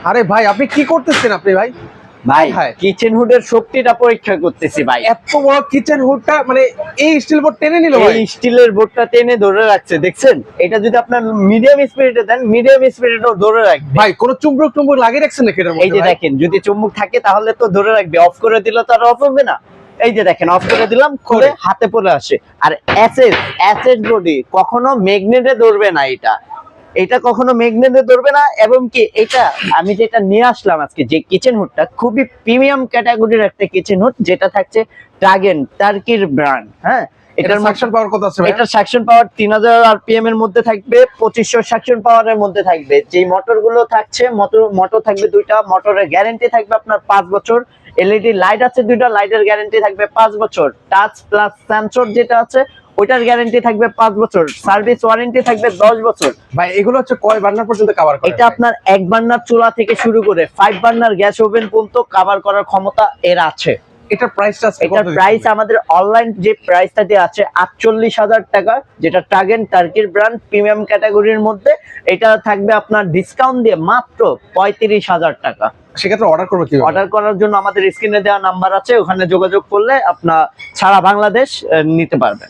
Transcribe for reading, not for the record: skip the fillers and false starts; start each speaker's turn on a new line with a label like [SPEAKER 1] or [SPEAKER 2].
[SPEAKER 1] আরে ভাই আপনি কি করতেছেন আপনি ভাই?
[SPEAKER 2] ভাই কিচেন হুডের শক্তিটা পরীক্ষা করতেছি ভাই।
[SPEAKER 1] এত বড় কিচেন হুডটা মানে এই স্টিল বোর্ড টেনে নিল ভাই।
[SPEAKER 2] এই স্টিলের বোর্ডটা টেনে ধরে রাখছে দেখছেন? এটা যদি আপনার মিডিয়াম স্পিরিটে দেন, মিডিয়াম স্পিরিটেও ধরে রাখবে।
[SPEAKER 1] ভাই কোন চুম্বক টুম্বক লাগিয়ে রাখছেন নাকি এটার
[SPEAKER 2] এই
[SPEAKER 1] মধ্যে
[SPEAKER 2] যে
[SPEAKER 1] ভাই?
[SPEAKER 2] দেখেন, যদি চুম্বক থাকে তাহলে তো ধরে রাখবে, অফ করে দিলে তো আর অফ হবে না। এই যে দেখেন, অফ করে দিলাম, খুলে হাতে পড়ে আসে। আর এসএস বডি কখনো ম্যাগনেটে ধরবে না, এটা কখনো ম্যাগনেটে ধরবে না। এবং কি এটা আমি যেটা নিয়ে আসলাম আজকে, যে কিচেন হুডটা খুবই প্রিমিয়াম ক্যাটাগরির একটা কিচেন হুড, যেটা থাকছে টার্গেন, টার্কির ব্র্যান্ড। হ্যাঁ,
[SPEAKER 1] এটার সাকশন পাওয়ার কত আছে ভাই?
[SPEAKER 2] এটার সাকশন পাওয়ার 3000 আরপিএম এর মধ্যে থাকবে, 2500 সাকশন পাওয়ারের মধ্যে থাকবে। যেই মোটর গুলো থাকছে, মোটর থাকবে দুইটা, মোটরের গ্যারান্টি থাকবে আপনার 5 বছর। এলইডি লাইট আছে দুইটা, লাইটের গ্যারান্টি থাকবে 5 বছর। টাচ প্লাস সেন্সর যেটা আছে ওইটার গ্যারান্টি থাকবে 5 বছর। সার্ভিস ওয়ারেন্টি থাকবে 10 বছর।
[SPEAKER 1] ভাই এগুলো হচ্ছে কয় বার্নার পর্যন্ত কভার করে?
[SPEAKER 2] এটা আপনার এক বার্নার চুলা থেকে শুরু করে 5 বার্নার গ্যাস ওভেন পর্যন্ত কভার করার ক্ষমতা এর আছে।
[SPEAKER 1] এটার প্রাইসটা আজকে কত?
[SPEAKER 2] এটার প্রাইস আমাদের অনলাইন যে প্রাইসটা দিয়ে আছে 48,000 টাকা, যেটা টার্গেন টার্কির ব্র্যান্ড প্রিমিয়াম ক্যাটাগরির মধ্যে। এটা থাকবে আপনার ডিসকাউন্ট দিয়ে মাত্র 35,000 টাকা।
[SPEAKER 1] সেক্ষেত্রে অর্ডার করবে কি?
[SPEAKER 2] অর্ডার করার জন্য আমাদের স্ক্রিনে দেওয়া নাম্বার আছে, ওখানে যোগাযোগ করলে আপনার সারা বাংলাদেশ নিতে পারবেন।